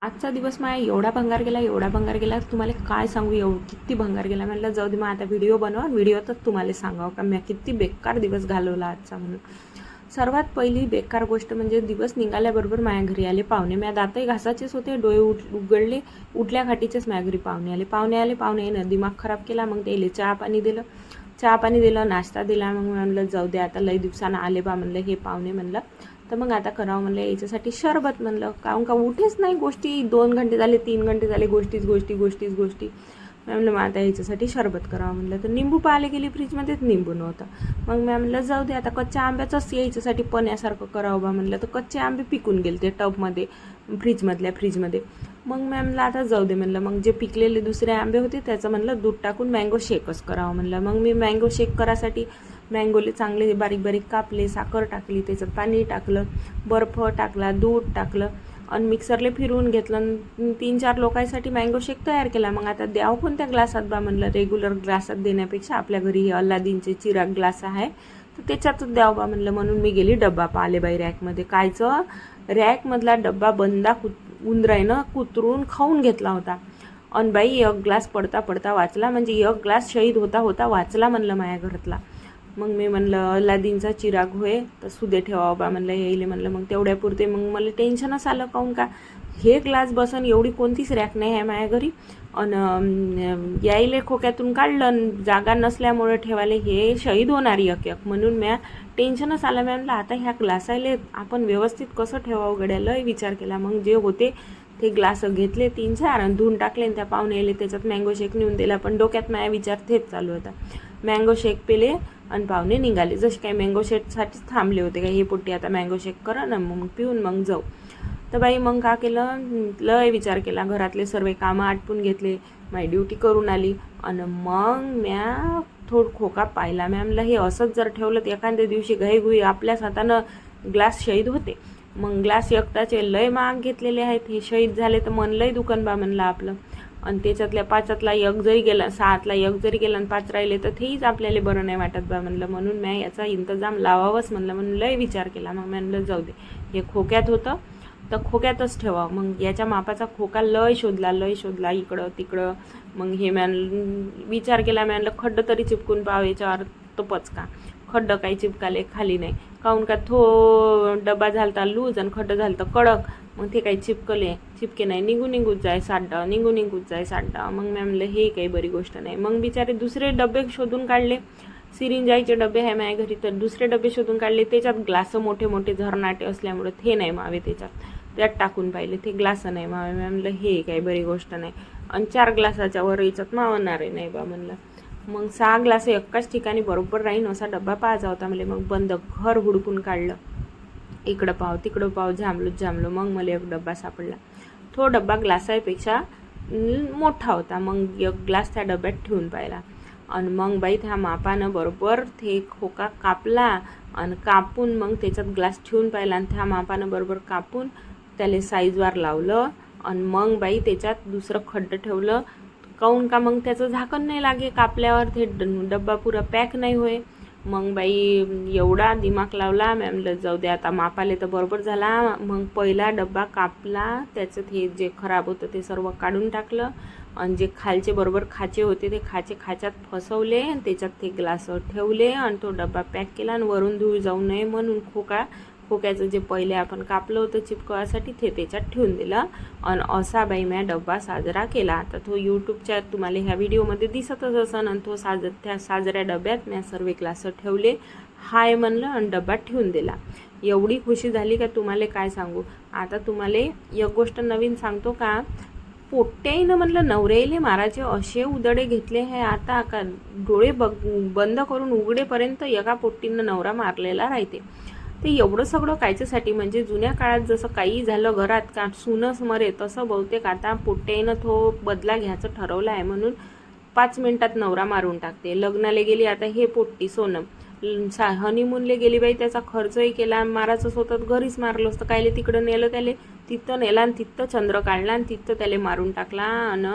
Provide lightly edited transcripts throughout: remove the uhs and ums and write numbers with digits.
आजचा दिवस माझा एवढा भंगार गेला, एवढा भंगार गेला, तुम्हाला काय सांगू, किती भंगार गेला. म्हटलं जाऊ दे, मग आता व्हिडिओ बनवा, व्हिडिओतच तुम्हाला सांगावं का मी किती बेकार दिवस घालवला आजचा म्हणून. सर्वात पहिली बेकार गोष्ट म्हणजे दिवस निघाल्याबरोबर माझ्या घरी आले पाहुणे. माझ्या दातही घासाचेच होते, डोळे उघडले, उठल्या खाटीचेच माझ्या घरी पाहुणे आले. पाहुणे येणं दिमाग खराब केला. मग त्याला चहा पाणी दिलं, नाश्ता दिला. मग म्हणलं जाऊ दे, आता लई दिवसानं आले बा म्हणलं हे पाहुणे म्हणलं, तर मग आता करावं म्हणलं याच्यासाठी शरबत म्हणलं. काहून का उठेच नाही, गोष्टी 2 घंटे झाले, 3 घंटे झाले, गोष्टी. म्हणलं मग आता याच्यासाठी शरबत करावं म्हणलं. तर निंबू पाहायला गेली फ्रीजमध्येच, निंबू नव्हतं. मग मी म्हणलं जाऊ दे, आता कच्च्या आंब्याचंच याच्यासाठी पण्यासारखं करावं बा म्हणलं. तर कच्चे आंबे पिकून गेले ते टबमध्ये, फ्रीजमध्ये. मग मी म्हणलं आता जाऊ दे म्हणलं, मग जे पिकलेले दुसरे आंबे होते त्याचं म्हणलं दूध टाकून मँगो शेकच करावं म्हणलं. मग मी मँगो शेक करायसाठी मँगोले चांगले बारीक बारीक कापले, साखर टाकली, त्याच्यात पाणी टाकलं, बर्फ टाकला, दूध टाकलं आणि मिक्सरले फिरवून घेतलं. 3-4 लोकांसाठी मँगो शेक तयार केला. मग आता द्यावं कोणत्या ग्लासात बा म्हणलं, रेग्युलर ग्लासात देण्यापेक्षा आपल्या घरी हे अल्लादीनचे चिराग ग्लास आहे तर त्याच्यातच द्यावं बा म्हणलं. म्हणून मी गेली डब्बा पाहिले बाई रॅकमध्ये. कायचं रॅकमधला डब्बा बंदा उंदरायनं कुतरून खाऊन घेतला होता. आणि बाई एक ग्लास पडता वाचला, म्हणजे एक ग्लास शहीद होता वाचला म्हणलं माझ्या घरातला. मग मी म्हणलं अल्लादीनचा चिराग होय तर सुदे ठेवावं बा म्हणलं येईल म्हणलं. मग तेवढ्यापुरते मग मला टेन्शनच आलं, काहून का हे ग्लास बसन एवढी कोणतीच रॅक नाही आहे माझ्या घरी. आणि यायले खोक्यातून काढलं, जागा नसल्यामुळे ठेवायला हे शहीद होणार एक म्हणून म्या टेन्शनच आलं. मी म्हणलं आता ह्या ग्लासायले आपण व्यवस्थित कसं ठेवावं गड्या, लय विचार केला. मग जे होते ते ग्लास घेतले 3-4 आणि धुवून टाकले आणि त्या पाहुणे त्याच्यात मँगो शेक नेऊन दिला. पण डोक्यात माझ्या विचार तेच चालू होता. मँगो शेक पेले आणि पाहुणे निघाले. जसे काही मँगो शेकसाठीच थांबले होते का हे पोट्टी आता मँगो शेक करा ना, मग पिऊन मग जाऊ. तर बाई मग का केलं, लय विचार केला, घरातले सर्व कामं आटपून घेतले, माझी ड्युटी करून आली. आणि मग म्या खोका पाहिला. मॅ म्हणलं हे असंच जर ठेवलं तर एखाद्या दिवशी घाईघुई आपल्याच हातानं ग्लास शहीद होते. मग ग्लास एकटाचे लय महाग घेतलेले आहेत, हे शहीद झाले तर मन लय दुकान बा म्हणलं आपलं. आणि त्याच्यातल्या 5तला एक जरी गेला, 6तला एक जरी गेला आणि 5 राहिले तर तेहीच आपल्याला बरं नाही वाटत बा म्हणलं. म्हणून मी याचा इंतजाम लावावंच म्हणलं. म्हणून लय विचार केला. मग म्हणलं जाऊ दे, हे खोक्यात होतं तर खोक्यातच ठेवा. मग याच्या मापाचा खोका लय शोधला इकडं तिकडं. मग हे विचार केला, म्हणलं खड्ड तरी चिपकून पाव याच्यावर, तो पचका खड्ड काही चिपकाले खाली नाही. काहून का डब्बा झालता लूज आणि खड्ड झालं कडक. मग ते काही चिपके नाही, निघूच जाय साड्डा. मग मी म्हणलं हे काही बरी गोष्ट नाही. मग बिचारे दुसरे डबे शोधून काढले, सिरिंजाईचे डबे आहे माझ्या घरी, तर दुसरे डबे शोधून काढले. त्याच्यात ग्लास मोठे झरनाटे असल्यामुळे ते नाही मावे, त्यात टाकून पाहिले, ते ग्लास नाही मावे. मी म्हणलं हे काही बरी गोष्ट नाही. आणि 4 ग्लासाच्या वर याच्यात मावणारे नाही बा म्हणलं. मग 6 ग्लास एकाच ठिकाणी बरोबर राहीन असा डब्बा पाहायचा होता मला. मग बंद घर हुडकून काढलं, इकडं पाव तिकडं पाव, झांबलो. मग मला एक डब्बा सापडला. तो डब्बा ग्लासापेक्षा मोठा होता. मग एक ग्लास त्या डब्यात ठेवून पाहिला. आणि मग बाई त्या मापानं बरोबर ते खोका कापला आणि कापून मग त्याच्यात ग्लास ठेवून पाहिला. आणि त्या मापानं बरोबर कापून त्याला साईजवर लावलं. आणि मग बाई त्याच्यात दुसरं खड्ड ठेवलं. काहून का मग त्याचं झाकण नाही लागे, कापल्यावर ते डब्बा पुरा पॅक नाही होय. मग बाई एवढा दिमाग लावला. मी म्हणलं जाऊ दे, आता मापाले तर बरोबर झाला. मग पहिला डब्बा कापला, त्याचं हे जे खराब होतं ते सर्व काढून टाकलं. आणि जे खालचे बरोबर खाचे होते ते खाच्यात फसवले आणि त्याच्यात ते ग्लास ठेवले. आणि तो डब्बा पॅक केला. आणि वरून धूळ जाऊ नये म्हणून खोक्याचं जे पहिले आपण कापलं होतं चिपकवासाठी ते त्याच्यात ठेवून दिलं. आणि असा बाई मी डब्बा साजरा केला. आता तो यूट्यूबच्या तुम्हाला ह्या व्हिडिओमध्ये दिसतच असन. आणि तो त्या साजऱ्या डब्यात मी सर्व ग्लास ठेवले, हाय म्हणलं आणि डब्बा ठेवून दिला. एवढी खुशी झाली का तुम्हाला काय सांगू. आता तुम्हाला एक गोष्ट नवीन सांगतो का, पोट्ट्याईनं म्हणलं नवऱ्याईले मारायचे असे उदडे घेतले आहे आता का डोळे बंद करून उघडेपर्यंत एका पोट्टीनं नवरा मारलेला राहते. ते एवढं सगळं कायच्यासाठी, म्हणजे जुन्या काळात जसं काही झालं घरात का सुनस मरे, तसं बहुतेक आता पोट्ट्याईनं तो बदला घ्यायचं ठरवलं आहे. म्हणून 5 मिनिटात नवरा मारून टाकते. लग्नाला गेली आता हे पोट्टी सोनम, हनीमूनले गेली बाई, त्याचा खर्चही केला, मारायचंच होतं घरीच मारलं असतं. कायले तिकडं नेलं त्याले, तिथं नेला आणि तिथं चंद्र काढला आणि तिथं त्याला मारून टाकला. आणि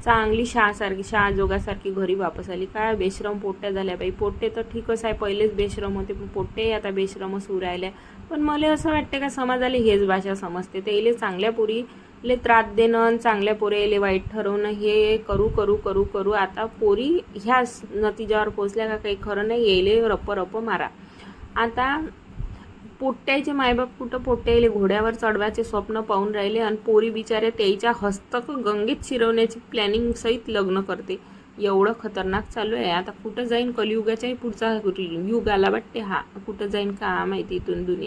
चांगली शहाजोगासारखी घरी वापस आली. काय बेशरम पोट्ट्या झाल्या बाई. पोट्टे तर ठीकच आहे, पहिलेच बेशरम होते, पण पोट्टे आता बेशरमच होऊ राहिल्या. पण मला असं वाटते का समाजाला हेच भाषा समजते. त्याला चांगल्या पुरी ले त्रास देणं आणि चांगल्या पोरीले वाईट ठरवणं हे करू करू करू करू आता पोरी ह्या नतिजावर पोचल्या का काही खरं नाही. येले रप मारा. आता पोट्ट्याचे मायबाप कुठं पोट्ट्याले घोड्यावर चढवायचे स्वप्न पाहून राहिले आणि पोरी बिचारे त्याच्या हस्तक गंगेत शिरवण्याची प्लॅनिंग सहित लग्न करते. एवढं खतरनाक चालू आहे. आता कुठं जाईन कलियुगाच्याही पुढचा युग आला वाटते. हा कुठं जाईन का माहिती इथून दुनिया.